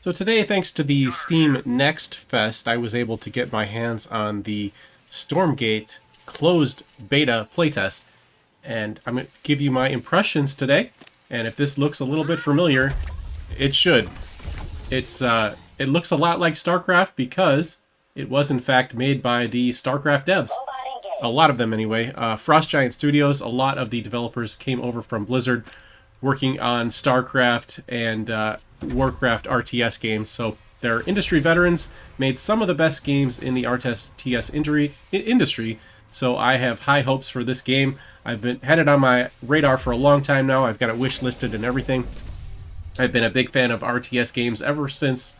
So today, thanks to the Steam Next Fest, I was able to get my hands on the Stormgate closed beta playtest. And I'm going to give you my impressions today. And if this looks a little bit familiar, it should. It looks a lot like StarCraft because it was in fact made by the StarCraft devs. A lot of them anyway. Frost Giant Studios, a lot of the developers came over from Blizzard working on StarCraft and Warcraft RTS games. So they're industry veterans, made some of the best games in the RTS industry. So I have high hopes for this game. I've had it on my radar for a long time now. I've got it wish listed and everything. I've been a big fan of RTS games ever since,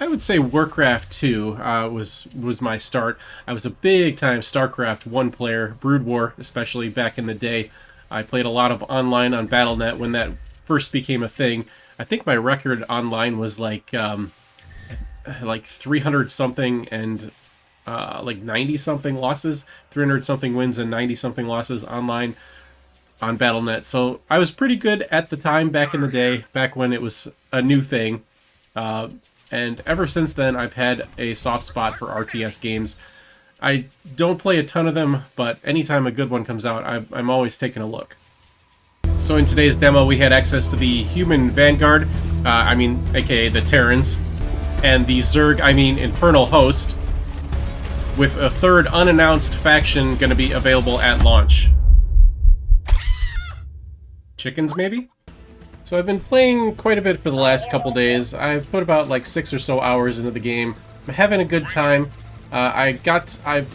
I would say, Warcraft 2 was my start. I was a big-time StarCraft 1 player, Brood War especially, back in the day. I played a lot of online on Battle.net when that first became a thing. I think my record online was like 300-something and like 90-something losses, 300-something wins and 90-something losses online on Battle.net. So I was pretty good at the time back in the day, back when it was a new thing. And ever since then, I've had a soft spot for RTS games. I don't play a ton of them, but anytime a good one comes out, I'm always taking a look. So in today's demo, we had access to the Human Vanguard, aka the Terrans, and the Zerg, Infernal Host, with a third unannounced faction going to be available at launch. Chickens, maybe? So I've been playing quite a bit for the last couple days. I've put about like 6 or so hours into the game. I'm having a good time. I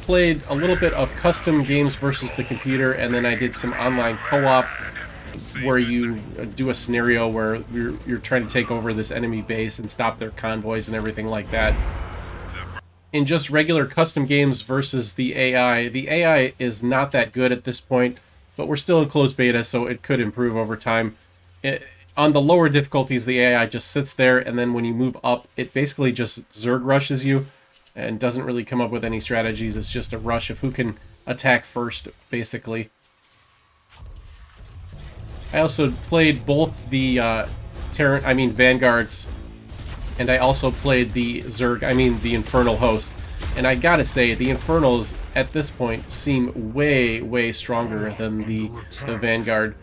played a little bit of custom games versus the computer, and then I did some online co-op where you do a scenario where you're trying to take over this enemy base and stop their convoys and everything like that. In just regular custom games versus the AI is not that good at this point, but we're still in closed beta, so it could improve over time. On the lower difficulties, the AI just sits there, and then when you move up, it basically just Zerg rushes you and doesn't really come up with any strategies. It's just a rush of who can attack first, basically. I also played both the Vanguards, and I also played the Zerg, the Infernal Host. And I gotta say, the Infernals at this point seem way, way stronger than the Vanguard.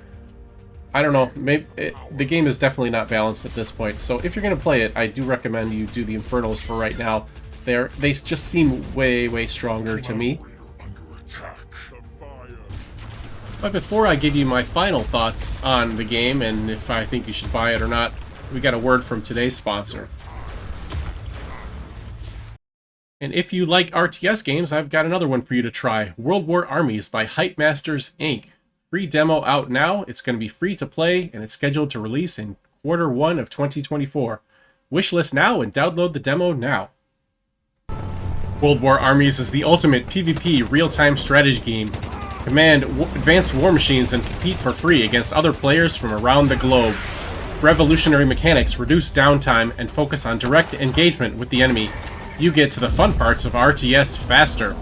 I don't know, maybe the game is definitely not balanced at this point. So if you're gonna play it, I do recommend you do the Infernals for right now. They just seem way, way stronger to me. But before I give you my final thoughts on the game and if I think you should buy it or not, we got a word from today's sponsor. And if you like RTS games, I've got another one for you to try. World War Armies by Hype Masters, Inc. Free demo out now. It's going to be free to play, and it's scheduled to release in Q1 of 2024. Wishlist now and download the demo now. World War Armies is the ultimate PvP real-time strategy game. Command advanced war machines and compete for free against other players from around the globe. Revolutionary mechanics reduce downtime and focus on direct engagement with the enemy. You get to the fun parts of RTS faster.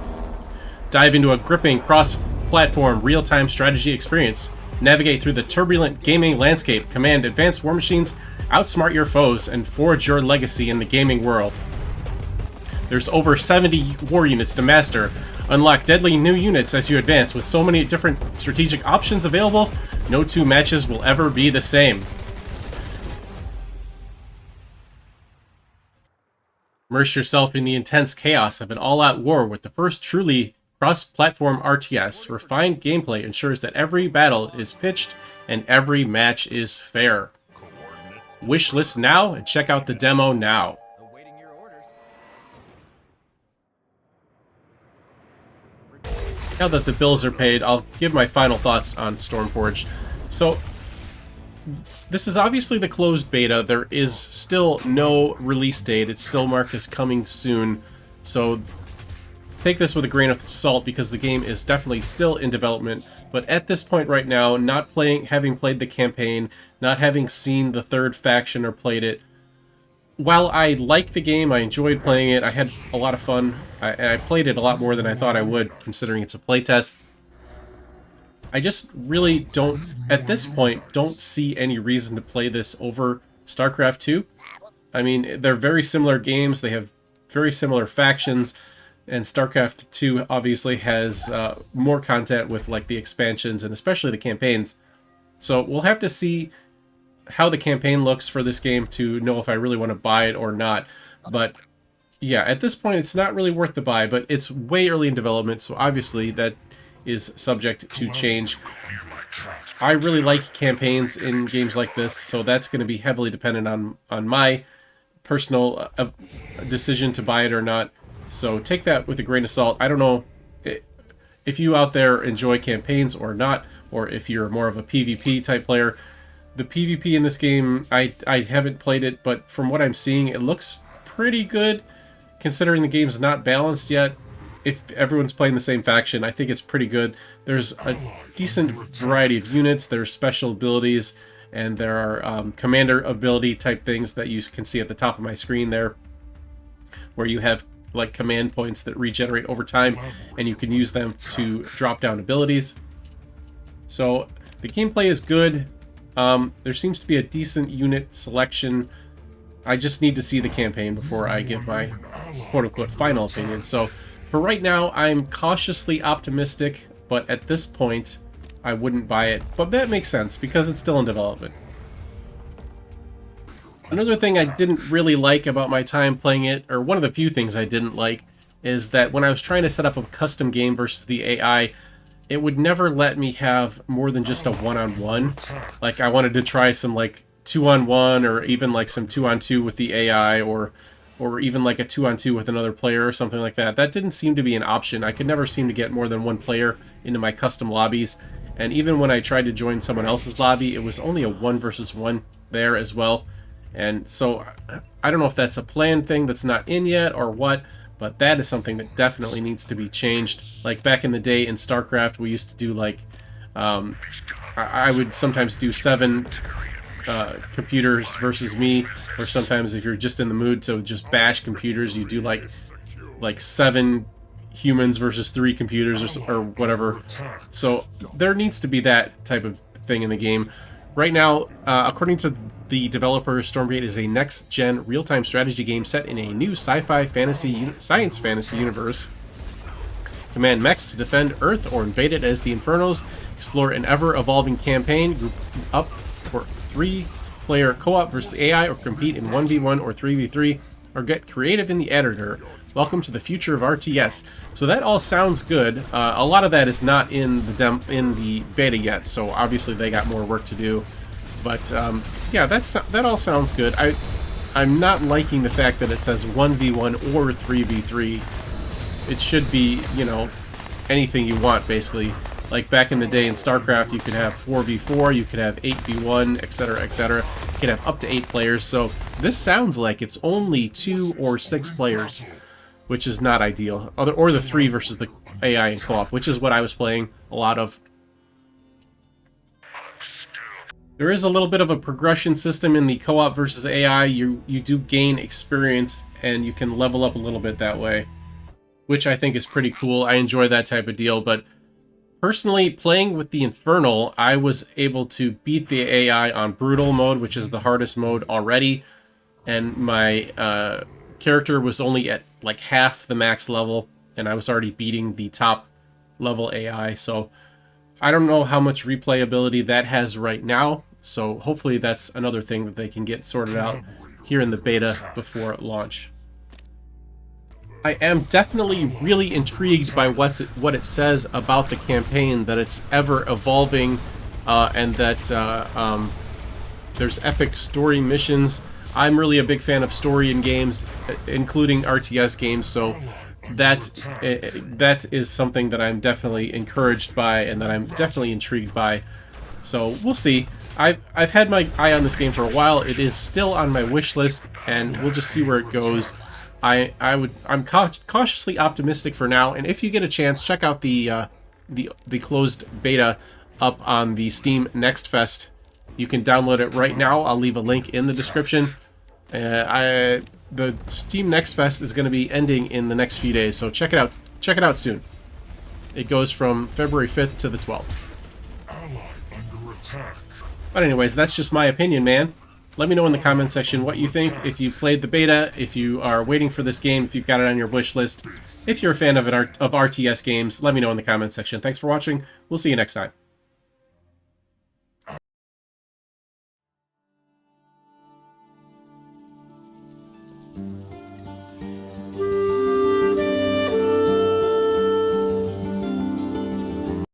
Dive into a gripping cross-platform real-time strategy experience. Navigate through the turbulent gaming landscape, command advanced war machines, outsmart your foes, and forge your legacy in the gaming world. There's over 70 war units to master. Unlock deadly new units as you advance. With so many different strategic options available, no two matches will ever be the same. Immerse yourself in the intense chaos of an all-out war with the first truly cross-platform RTS. Refined gameplay ensures that every battle is pitched and every match is fair. Wishlist now and check out the demo now. Now that the bills are paid, I'll give my final thoughts on Stormforge. So, this is obviously the closed beta. There is still no release date. It's still marked as coming soon. So, take this with a grain of salt because the game is definitely still in development. But at this point right now, having played the campaign, not having seen the third faction or played it, while I like the game, I enjoyed playing it, I had a lot of fun, I played it a lot more than I thought I would, considering it's a playtest. I just really don't, at this point, don't see any reason to play this over StarCraft 2. I mean, they're very similar games. They have very similar factions, and StarCraft 2 obviously has more content with like the expansions and especially the campaigns. So we'll have to see how the campaign looks for this game to know if I really want to buy it or not. But yeah, at this point, it's not really worth the buy, but it's way early in development, so obviously that is subject to change. I really like campaigns in games like this, so that's going to be heavily dependent on my personal decision to buy it or not. So take that with a grain of salt. I don't know if you out there enjoy campaigns or not, or if you're more of a PvP type player. The PvP in this game, I haven't played it, but from what I'm seeing, it looks pretty good, considering the game's not balanced yet. If everyone's playing the same faction, I think it's pretty good. There's a decent variety of units, there's special abilities, and there are commander ability type things that you can see at the top of my screen there, where you have like command points that regenerate over time, and you can use them to drop down abilities. So the gameplay is good. There seems to be a decent unit selection. I just need to see the campaign before I give my quote-unquote final opinion. So for right now, I'm cautiously optimistic, but at this point, I wouldn't buy it. But that makes sense, because it's still in development. Another thing I didn't really like about my time playing it, or one of the few things I didn't like, is that when I was trying to set up a custom game versus the AI, it would never let me have more than just a one-on-one. Like, I wanted to try some, like, 2-on-1, or even, like, some 2-on-2 with the AI, or even, like, a 2-on-2 with another player, or something like that. That didn't seem to be an option. I could never seem to get more than one player into my custom lobbies, and even when I tried to join someone else's lobby, it was only a 1 versus 1 there as well. And so, I don't know if that's a planned thing that's not in yet, or what, but that is something that definitely needs to be changed. Like back in the day in StarCraft, we used to do like, I would sometimes do 7 computers versus me, or sometimes if you're just in the mood to just bash computers, you do like 7 humans versus 3 computers, or whatever. So there needs to be that type of thing in the game. Right now, according to the developer, Stormgate is a next-gen real-time strategy game set in a new sci-fi science fantasy universe. Command mechs to defend Earth or invade it as the Infernals. Explore an ever-evolving campaign. Group up for 3-player co-op versus AI, or compete in 1v1 or 3v3, or get creative in the editor. Welcome to the future of RTS. So that all sounds good. A lot of that is not in the beta yet, so obviously they got more work to do. But yeah, that all sounds good. I'm not liking the fact that it says 1v1 or 3v3. It should be, you know, anything you want, basically. Like back in the day in StarCraft, you could have 4v4, you could have 8v1, etc., etc. You could have up to 8 players. So this sounds like it's only 2 or 6 players, which is not ideal. Or the 3 versus the AI in co-op, which is what I was playing a lot of. There is a little bit of a progression system in the co-op versus AI. You do gain experience, and you can level up a little bit that way, which I think is pretty cool. I enjoy that type of deal, but personally, playing with the Infernal, I was able to beat the AI on Brutal mode, which is the hardest mode already, and my character was only at like half the max level, and I was already beating the top level AI, so I don't know how much replayability that has right now, so hopefully that's another thing that they can get sorted out here in the beta before launch. I am definitely really intrigued by what it says about the campaign, that it's ever evolving, and that there's epic story missions. I'm really a big fan of story in games, including RTS games, so that is something that I'm definitely encouraged by, and that I'm definitely intrigued by. So we'll see. I've had my eye on this game for a while. It is still on my wish list, and we'll just see where it goes. I'm cautiously optimistic for now, and if you get a chance, check out the closed beta up on the Steam Next Fest. You can download it right now. I'll leave a link in the description. The Steam Next Fest is going to be ending in the next few days, so check it out. Check it out soon. It goes from February 5th to the 12th. But anyways, that's just my opinion, man. Let me know in the comment section what you think, if you played the beta, if you are waiting for this game, if you've got it on your wish list. If you're a fan of RTS games, let me know in the comment section. Thanks for watching. We'll see you next time.